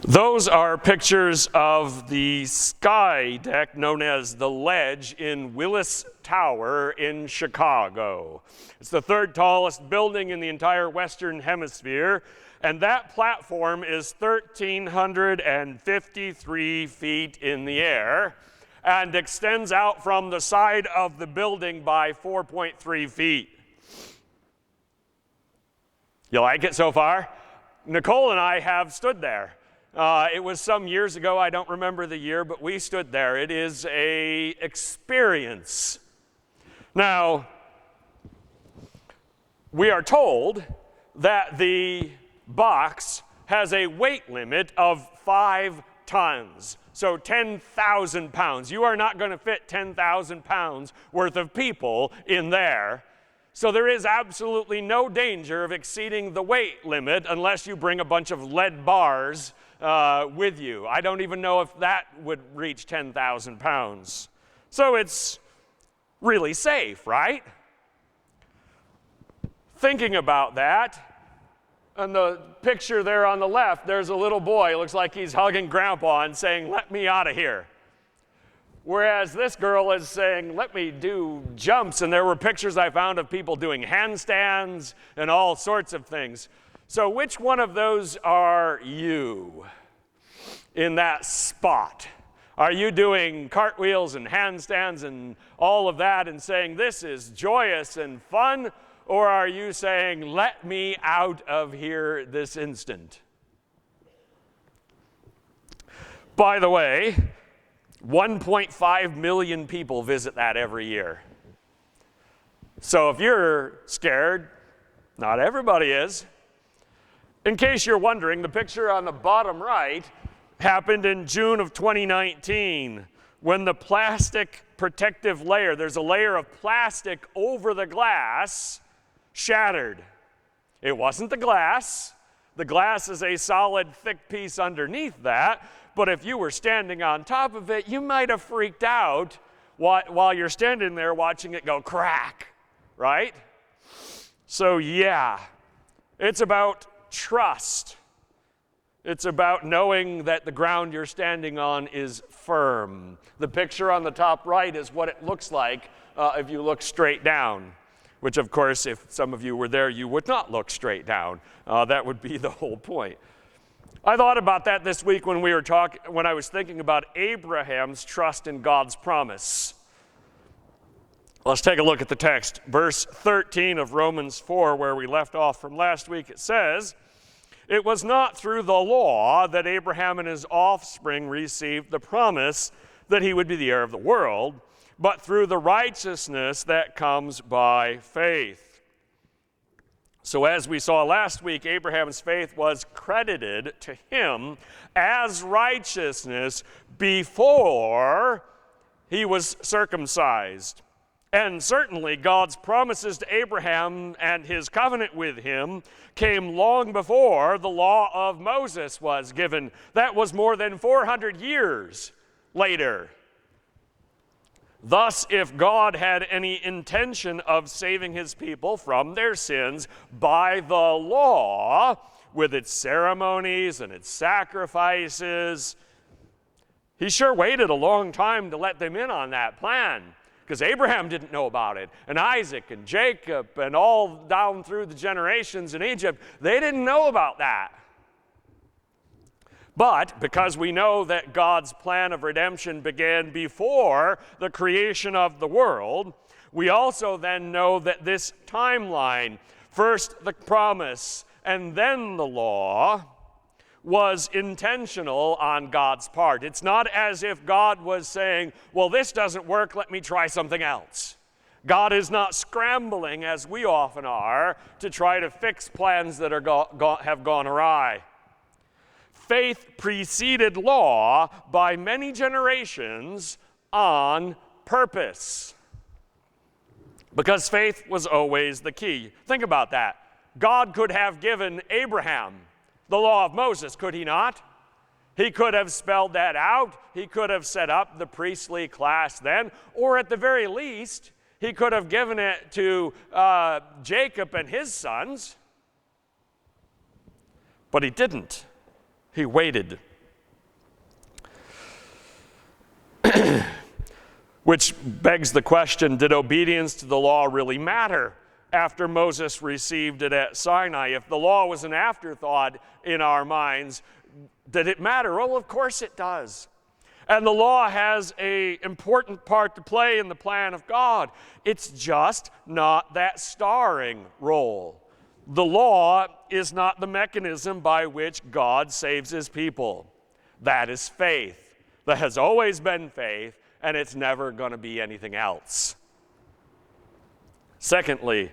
Those are pictures of the sky deck known as the Ledge in Willis Tower in Chicago. It's the third tallest building in the entire Western Hemisphere, and that platform is 1,353 feet in the air and extends out from the side of the building by 4.3 feet. You like it so far? Nicole and I have stood there. It was some years ago, I don't remember the year, but we stood there. It is an experience. Now, we are told that the box has a weight limit of 5 tons, so 10,000 pounds. You are not going to fit 10,000 pounds worth of people in there. So there is absolutely no danger of exceeding the weight limit unless you bring a bunch of lead bars with you. I don't even know if that would reach 10,000 pounds. So it's really safe, right? Thinking about that, on the picture there on the left, there's a little boy. It looks like he's hugging Grandpa and saying, "Let me out of here." Whereas this girl is saying, "Let me do jumps." And there were pictures I found of people doing handstands and all sorts of things. So which one of those are you in that spot? Are you doing cartwheels and handstands and all of that and saying, "This is joyous and fun"? Or are you saying, "Let me out of here this instant"? By the way, 1.5 million people visit that every year. So if you're scared, not everybody is. In case you're wondering, the picture on the bottom right happened in June of 2019 when the plastic protective layer, there's a layer of plastic over the glass, shattered. It wasn't the glass. The glass is a solid, thick piece underneath that. But if you were standing on top of it, you might have freaked out while you're standing there watching it go crack, right? So yeah, it's about trust. It's about knowing that the ground you're standing on is firm. The picture on the top right is what it looks like if you look straight down, which of course, if some of you were there, you would not look straight down. That would be the whole point. I thought about that this week when I was thinking about Abraham's trust in God's promise. Let's take a look at the text. Verse 13 of Romans 4, where we left off from last week, it says, "It was not through the law that Abraham and his offspring received the promise that he would be the heir of the world, but through the righteousness that comes by faith." So as we saw last week, Abraham's faith was credited to him as righteousness before he was circumcised. And certainly God's promises to Abraham and his covenant with him came long before the law of Moses was given. That was more than 400 years later. Thus, if God had any intention of saving his people from their sins by the law, with its ceremonies and its sacrifices, he sure waited a long time to let them in on that plan. Because Abraham didn't know about it, and Isaac and Jacob and all down through the generations in Egypt, they didn't know about that. But because we know that God's plan of redemption began before the creation of the world, we also then know that this timeline, first the promise and then the law, was intentional on God's part. It's not as if God was saying, "Well, this doesn't work, let me try something else." God is not scrambling, as we often are, to try to fix plans that have gone awry. Faith preceded law by many generations on purpose, because faith was always the key. Think about that. God could have given Abraham the law of Moses, could he not? He could have spelled that out. He could have set up the priestly class then, or at the very least, he could have given it to Jacob and his sons. But he didn't. He waited Which begs the question, did obedience to the law really matter after Moses received it at Sinai? If the law was an afterthought in our minds, did it matter? Well, of course it does. And the law has an important part to play in the plan of God. It's just not that starring role. The law is not the mechanism by which God saves his people. That is faith. That has always been faith, and it's never going to be anything else. Secondly,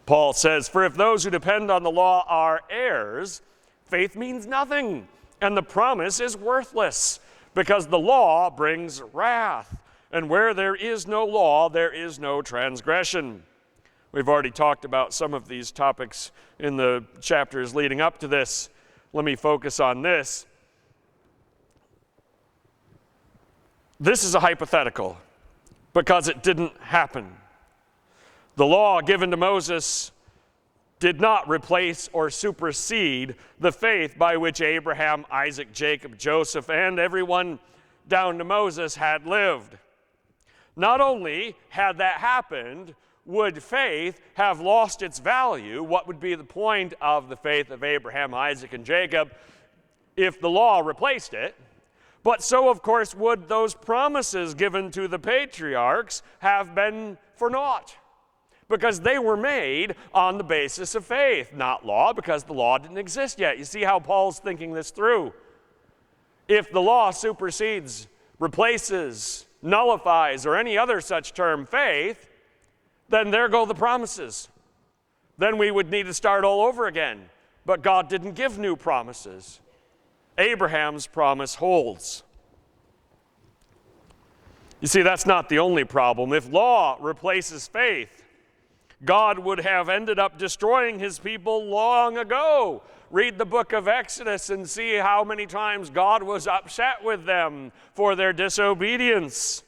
Paul says, for if those who depend on the law are heirs, faith means nothing, and the promise is worthless, because the law brings wrath. And where there is no law, there is no transgression. We've already talked about some of these topics in the chapters leading up to this. Let me focus on this. This is a hypothetical because it didn't happen. The law given to Moses did not replace or supersede the faith by which Abraham, Isaac, Jacob, Joseph, and everyone down to Moses had lived. Not only had that happened, would faith have lost its value? What would be the point of the faith of Abraham, Isaac, and Jacob if the law replaced it? But so, of course, would those promises given to the patriarchs have been for naught, because they were made on the basis of faith, not law, because the law didn't exist yet. You see how Paul's thinking this through. If the law supersedes, replaces, nullifies, or any other such term faith, then there go the promises. Then we would need to start all over again. But God didn't give new promises. Abraham's promise holds. You see, that's not the only problem. If law replaces faith, God would have ended up destroying his people long ago. Read the book of Exodus and see how many times God was upset with them for their disobedience.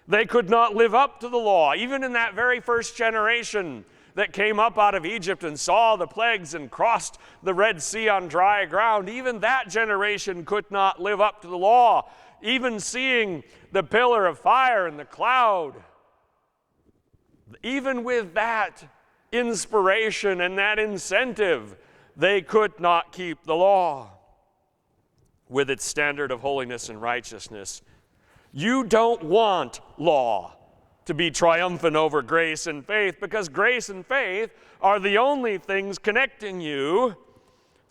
They could not live up to the law. Even in that very first generation that came up out of Egypt and saw the plagues and crossed the Red Sea on dry ground, even that generation could not live up to the law. Even seeing the pillar of fire and the cloud, even with that inspiration and that incentive, they could not keep the law with its standard of holiness and righteousness. You don't want law to be triumphant over grace and faith, because grace and faith are the only things connecting you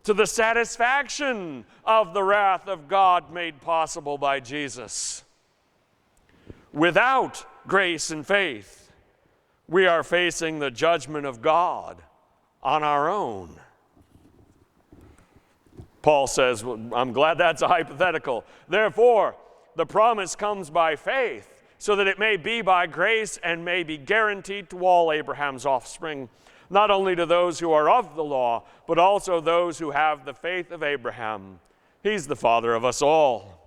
to the satisfaction of the wrath of God made possible by Jesus. Without grace and faith, we are facing the judgment of God on our own. Paul says, well, I'm glad that's a hypothetical. Therefore, the promise comes by faith, so that it may be by grace and may be guaranteed to all Abraham's offspring, not only to those who are of the law, but also those who have the faith of Abraham. He's the father of us all.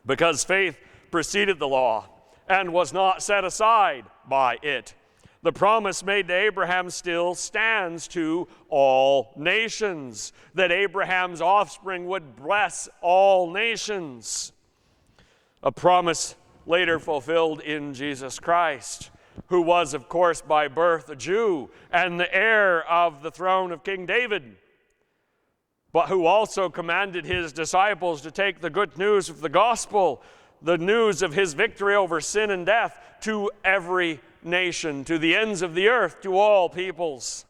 Because faith preceded the law and was not set aside by it, the promise made to Abraham still stands to all nations, that Abraham's offspring would bless all nations. A promise later fulfilled in Jesus Christ, who was, of course, by birth a Jew and the heir of the throne of King David, but who also commanded his disciples to take the good news of the gospel, the news of his victory over sin and death, to every nation, to the ends of the earth, to all peoples.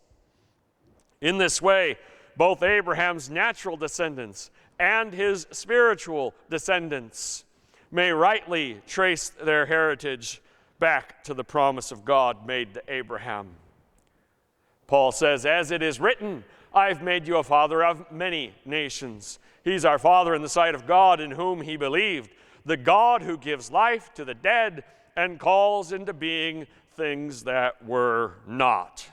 In this way, both Abraham's natural descendants and his spiritual descendants may rightly trace their heritage back to the promise of God made to Abraham. Paul says, as it is written, I've made you a father of many nations. He's our father in the sight of God, in whom he believed, the God who gives life to the dead and calls into being things that were not.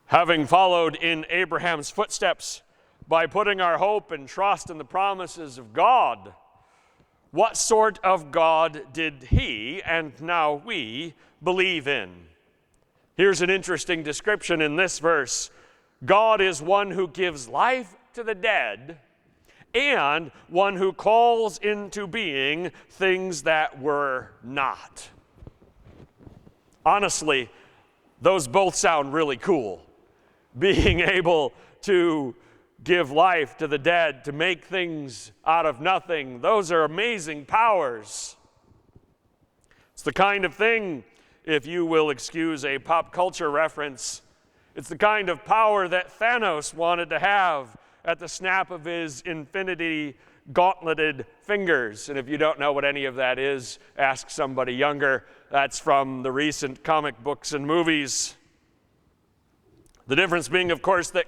Having followed in Abraham's footsteps by putting our hope and trust in the promises of God, what sort of God did he, and now we, believe in? Here's an interesting description in this verse. God is one who gives life to the dead and one who calls into being things that were not. Honestly, those both sound really cool. Being able to give life to the dead, to make things out of nothing, those are amazing powers. It's the kind of thing, if you will excuse a pop culture reference, it's the kind of power that Thanos wanted to have at the snap of his infinity gauntleted fingers. And if you don't know what any of that is, ask somebody younger. That's from the recent comic books and movies. The difference being, of course, that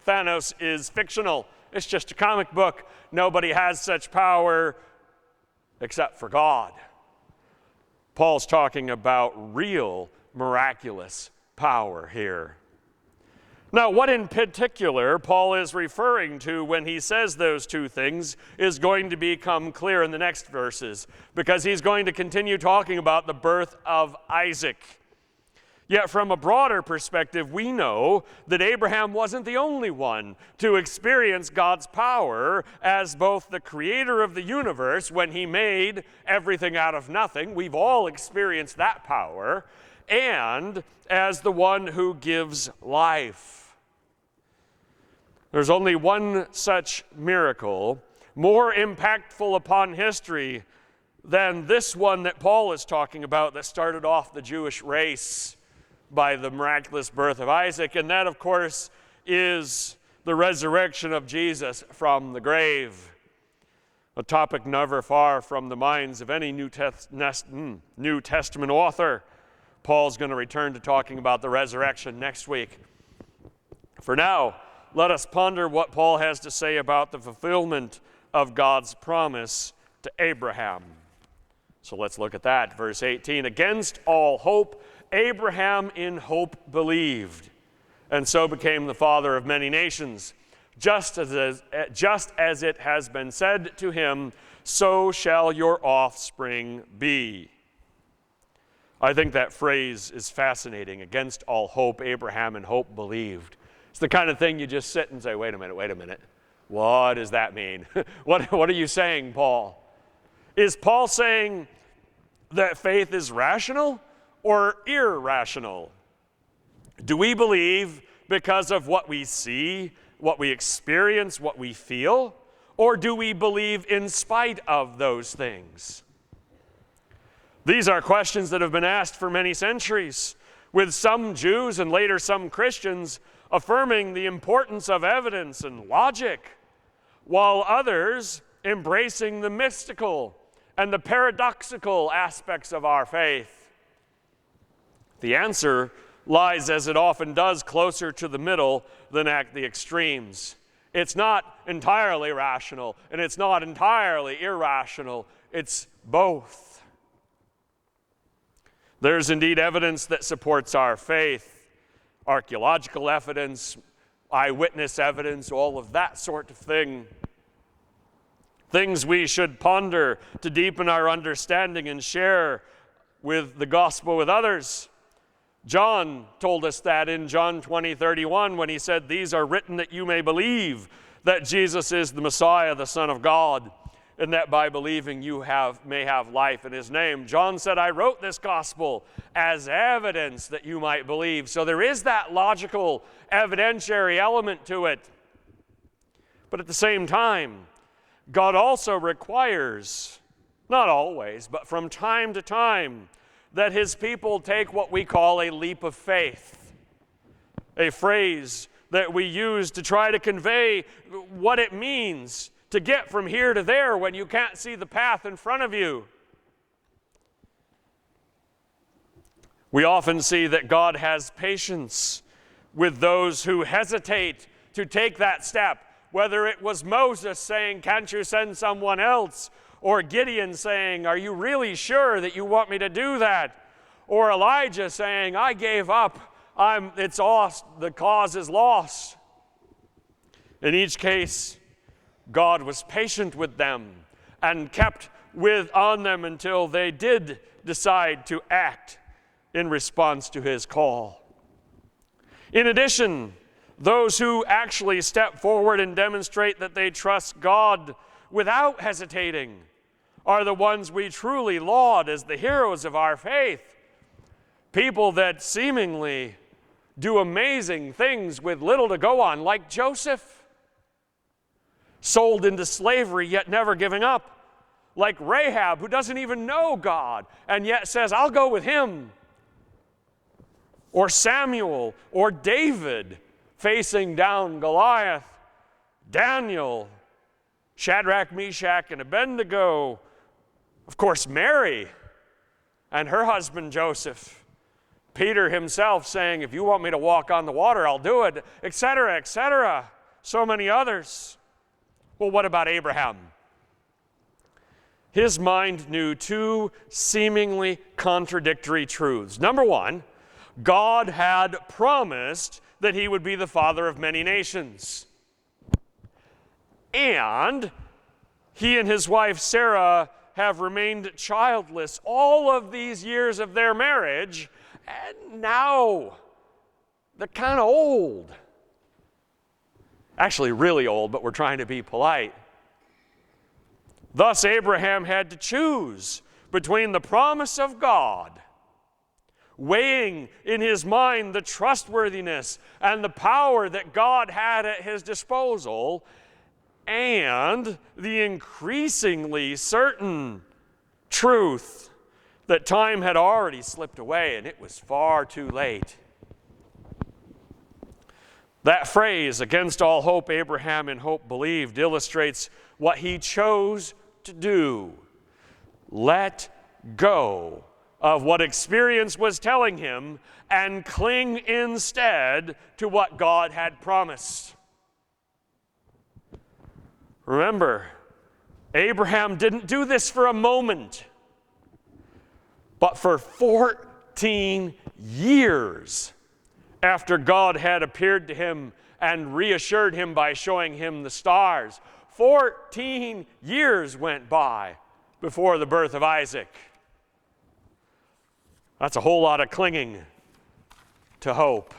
Thanos is fictional. It's just a comic book. Nobody has such power except for God. Paul's talking about real miraculous power here. Now, what in particular Paul is referring to when he says those two things is going to become clear in the next verses, because he's going to continue talking about the birth of Isaac. Yet from a broader perspective, we know that Abraham wasn't the only one to experience God's power as both the creator of the universe when he made everything out of nothing. We've all experienced that power. And as the one who gives life. There's only one such miracle more impactful upon history than this one that Paul is talking about that started off the Jewish race by the miraculous birth of Isaac, and that, of course, is the resurrection of Jesus from the grave. A topic never far from the minds of any New Testament author. Paul's going to return to talking about the resurrection next week. For now, let us ponder what Paul has to say about the fulfillment of God's promise to Abraham. So let's look at that. Verse 18, against all hope, Abraham in hope believed, and so became the father of many nations. Just as it has been said to him, so shall your offspring be. I think that phrase is fascinating. Against all hope, Abraham in hope believed. It's the kind of thing you just sit and say, wait a minute. What does that mean? What are you saying, Paul? Is Paul saying that faith is rational or irrational? Do we believe because of what we see, what we experience, what we feel? Or do we believe in spite of those things? These are questions that have been asked for many centuries, with some Jews and later some Christians affirming the importance of evidence and logic, while others embracing the mystical and the paradoxical aspects of our faith. The answer lies, as it often does, closer to the middle than at the extremes. It's not entirely rational, and it's not entirely irrational. It's both. There's indeed evidence that supports our faith. Archaeological evidence, eyewitness evidence, all of that sort of thing. Things we should ponder to deepen our understanding and share with the gospel with others. John told us that in John 20:31 when he said, "These are written that you may believe that Jesus is the Messiah, the Son of God, and that by believing you may have life in his name." John said, "I wrote this gospel as evidence that you might believe." So there is that logical, evidentiary element to it. But at the same time, God also requires, not always, but from time to time, that his people take what we call a leap of faith. A phrase that we use to try to convey what it means to get from here to there when you can't see the path in front of you. We often see that God has patience with those who hesitate to take that step, whether it was Moses saying, "Can't you send someone else?" Or Gideon saying, "Are you really sure that you want me to do that?" Or Elijah saying, "I gave up. It's lost. The cause is lost." In each case, God was patient with them and kept on them until they did decide to act in response to his call. In addition, Those who actually step forward and demonstrate that they trust God without hesitating are the ones we truly laud as the heroes of our faith. People that seemingly do amazing things with little to go on, like Joseph, sold into slavery yet never giving up. Like Rahab, who doesn't even know God and yet says, I'll go with him. Or Samuel, or David, facing down Goliath. Daniel, Shadrach, Meshach, and Abednego. Of course, Mary and her husband Joseph. Peter himself saying, if you want me to walk on the water, I'll do it, etc., etc. So many others. Well, what about Abraham? His mind knew two seemingly contradictory truths. Number one, God had promised that he would be the father of many nations. And he and his wife Sarah have remained childless all of these years of their marriage, and now they're kind of old. Actually, really old, but we're trying to be polite. Thus, Abraham had to choose between the promise of God, weighing in his mind the trustworthiness and the power that God had at his disposal, and the increasingly certain truth that time had already slipped away and it was far too late. That phrase, against all hope, Abraham in hope believed, illustrates what he chose to do. Let go of what experience was telling him and cling instead to what God had promised. Remember, Abraham didn't do this for a moment, but for 14 years after God had appeared to him and reassured him by showing him the stars. 14 years went by before the birth of Isaac. That's a whole lot of clinging to hope.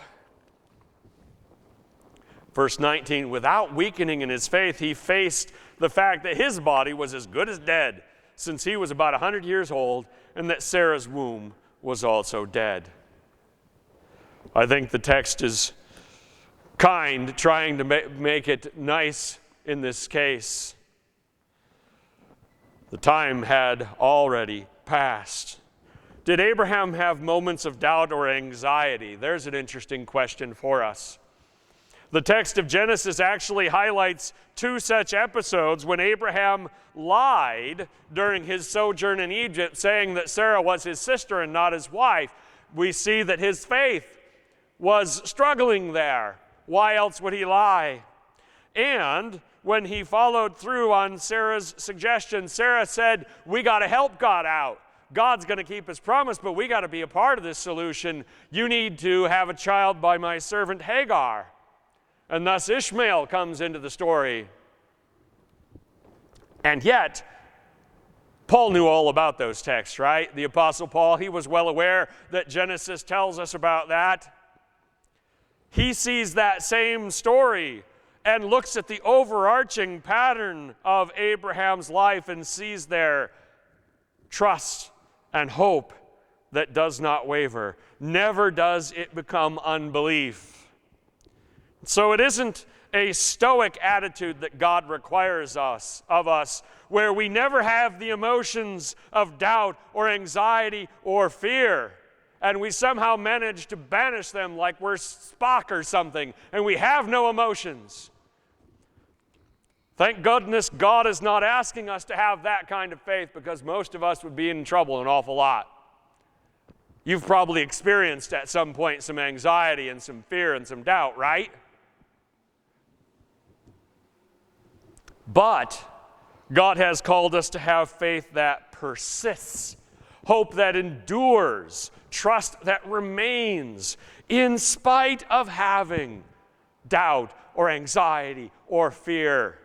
Verse 19, without weakening in his faith, he faced the fact that his body was as good as dead, since he was about 100 years old, and that Sarah's womb was also dead. I think the text is kind, trying to make it nice in this case. The time had already passed. Did Abraham have moments of doubt or anxiety? There's an interesting question for us. The text of Genesis actually highlights two such episodes when Abraham lied during his sojourn in Egypt, saying that Sarah was his sister and not his wife. We see that his faith was struggling there. Why else would he lie? And when he followed through on Sarah's suggestion, Sarah said, we got to help God out. God's going to keep his promise, but we got to be a part of this solution. You need to have a child by my servant Hagar. And thus Ishmael comes into the story. And yet, Paul knew all about those texts, right? The Apostle Paul, he was well aware that Genesis tells us about that. He sees that same story and looks at the overarching pattern of Abraham's life and sees there trust and hope that does not waver. Never does it become unbelief. So it isn't a stoic attitude that God requires of us, where we never have the emotions of doubt or anxiety or fear, and we somehow manage to banish them like we're Spock or something, and we have no emotions. Thank goodness God is not asking us to have that kind of faith, because most of us would be in trouble an awful lot. You've probably experienced at some point some anxiety and some fear and some doubt, right? But God has called us to have faith that persists, hope that endures, trust that remains in spite of having doubt or anxiety or fear.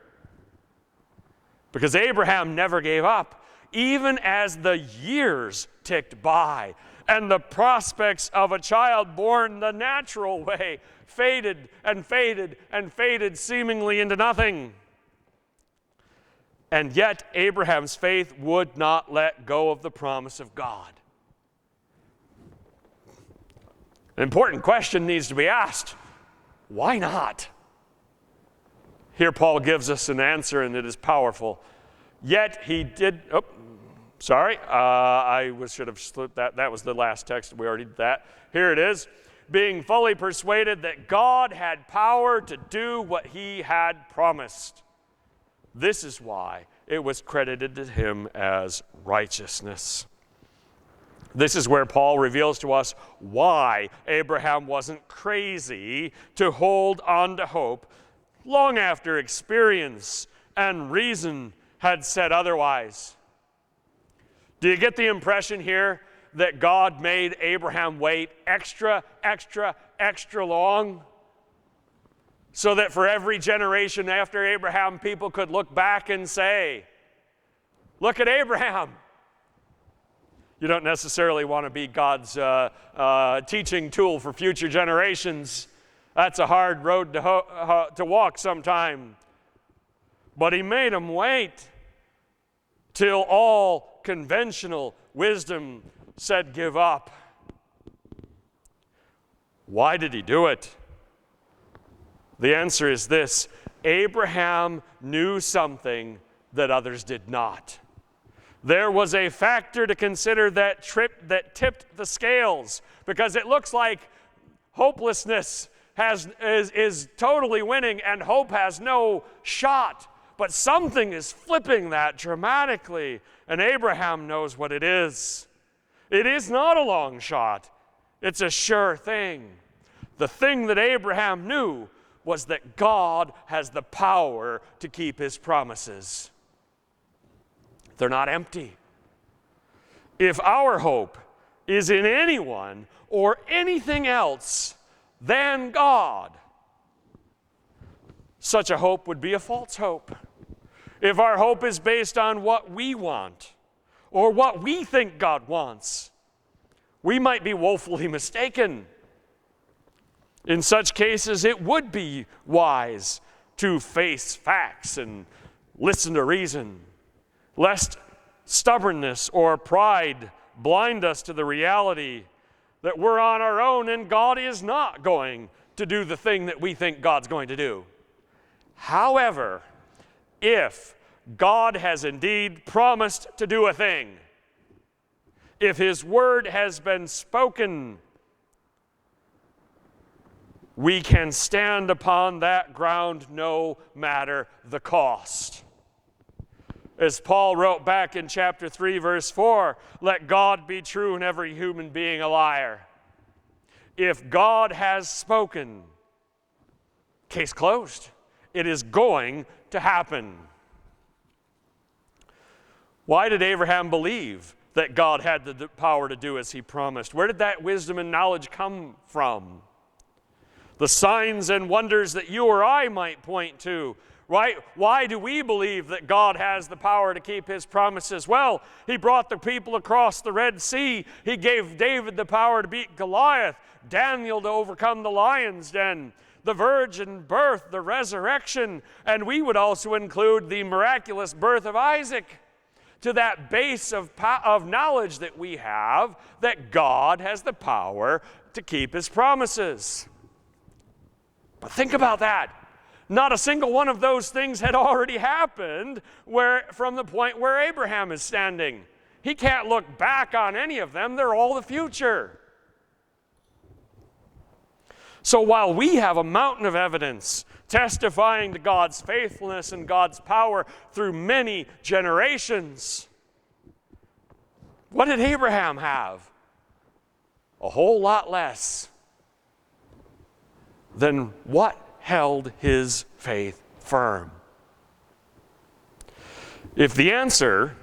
Because Abraham never gave up, even as the years ticked by and the prospects of a child born the natural way faded and faded and faded seemingly into nothing. And yet Abraham's faith would not let go of the promise of God. An important question needs to be asked. Why not? Here Paul gives us an answer, and it is powerful. Yet he did, I should have slipped that. That was the last text. We already did that. Here it is. Being fully persuaded that God had power to do what he had promised. This is why it was credited to him as righteousness. This is where Paul reveals to us why Abraham wasn't crazy to hold on to hope long after experience and reason had said otherwise. Do you get the impression here that God made Abraham wait extra long? So that for every generation after Abraham, people could look back and say, look at Abraham. You don't necessarily want to be God's teaching tool for future generations. That's a hard road to walk sometime. But he made them wait till all conventional wisdom said give up. Why did he do it? The answer is this: Abraham knew something that others did not. There was a factor to consider that tipped the scales, because it looks like hopelessness is totally winning and hope has no shot. But something is flipping that dramatically, and Abraham knows what it is. It is not a long shot. It's a sure thing. The thing that Abraham knew was that God has the power to keep his promises. They're not empty. If our hope is in anyone or anything else than God, such a hope would be a false hope. If our hope is based on what we want or what we think God wants, we might be woefully mistaken. In such cases, it would be wise to face facts and listen to reason, lest stubbornness or pride blind us to the reality that we're on our own and God is not going to do the thing that we think God's going to do. However, if God has indeed promised to do a thing, if his word has been spoken, we can stand upon that ground no matter the cost. As Paul wrote back in chapter 3, verse 4, let God be true and every human being a liar. If God has spoken, case closed. It is going to happen. Why did Abraham believe that God had the power to do as he promised? Where did that wisdom and knowledge come from? The signs and wonders that you or I might point to, right? Why do we believe that God has the power to keep his promises? Well, he brought the people across the Red Sea. He gave David the power to beat Goliath, Daniel to overcome the lion's den, the virgin birth, the resurrection, and we would also include the miraculous birth of Isaac, to that base of knowledge that we have that God has the power to keep his promises. But think about that. Not a single one of those things had already happened from the point where Abraham is standing. He can't look back on any of them. They're all the future. So while we have a mountain of evidence testifying to God's faithfulness and God's power through many generations, what did Abraham have? A whole lot less than what held his faith firm. If the answer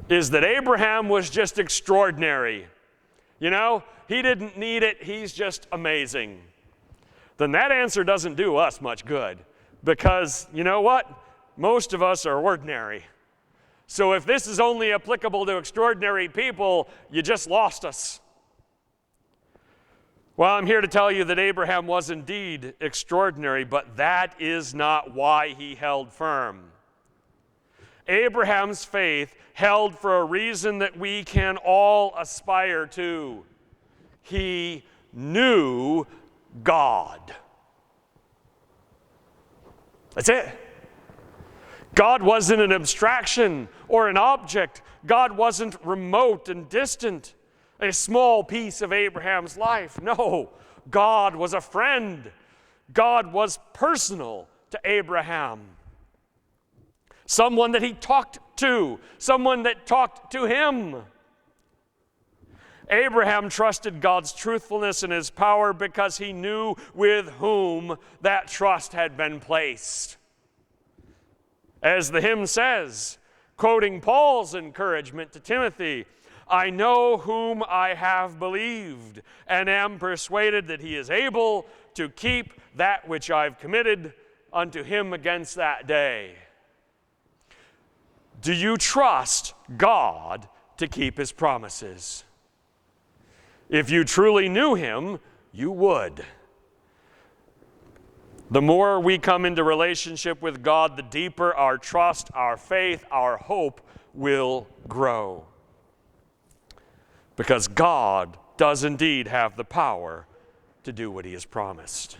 is that Abraham was just extraordinary, he didn't need it, he's just amazing, then that answer doesn't do us much good, because you know what? Most of us are ordinary. So if this is only applicable to extraordinary people, you just lost us. Well, I'm here to tell you that Abraham was indeed extraordinary, but that is not why he held firm. Abraham's faith held for a reason that we can all aspire to. He knew God. That's it. God wasn't an abstraction or an object. God wasn't remote and distant, a small piece of Abraham's life. No, God was a friend. God was personal to Abraham. Someone that he talked to, someone that talked to him. Abraham trusted God's truthfulness and his power because he knew with whom that trust had been placed. As the hymn says, quoting Paul's encouragement to Timothy, I know whom I have believed, and am persuaded that he is able to keep that which I've committed unto him against that day. Do you trust God to keep his promises? If you truly knew him, you would. The more we come into relationship with God, the deeper our trust, our faith, our hope will grow. Because God does indeed have the power to do what he has promised.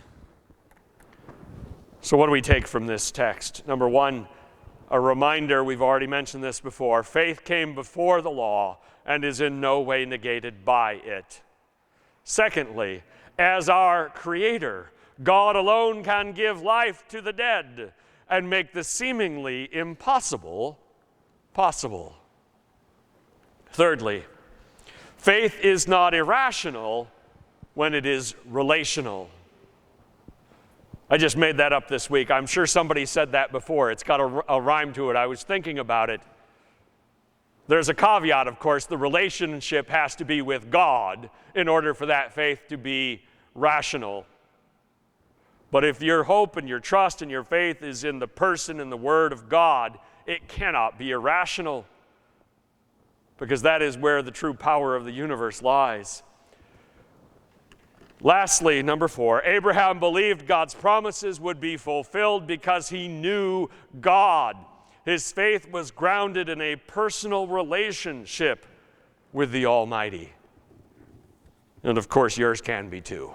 So what do we take from this text? Number one, a reminder, we've already mentioned this before, faith came before the law and is in no way negated by it. Secondly, as our Creator, God alone can give life to the dead and make the seemingly impossible possible. Thirdly, faith is not irrational when it is relational. I just made that up this week. I'm sure somebody said that before. It's got a rhyme to it. I was thinking about it. There's a caveat, of course. The relationship has to be with God in order for that faith to be rational. But if your hope and your trust and your faith is in the person and the Word of God, it cannot be irrational, because that is where the true power of the universe lies. Lastly, number 4, Abraham believed God's promises would be fulfilled because he knew God. His faith was grounded in a personal relationship with the Almighty. And of course, yours can be too.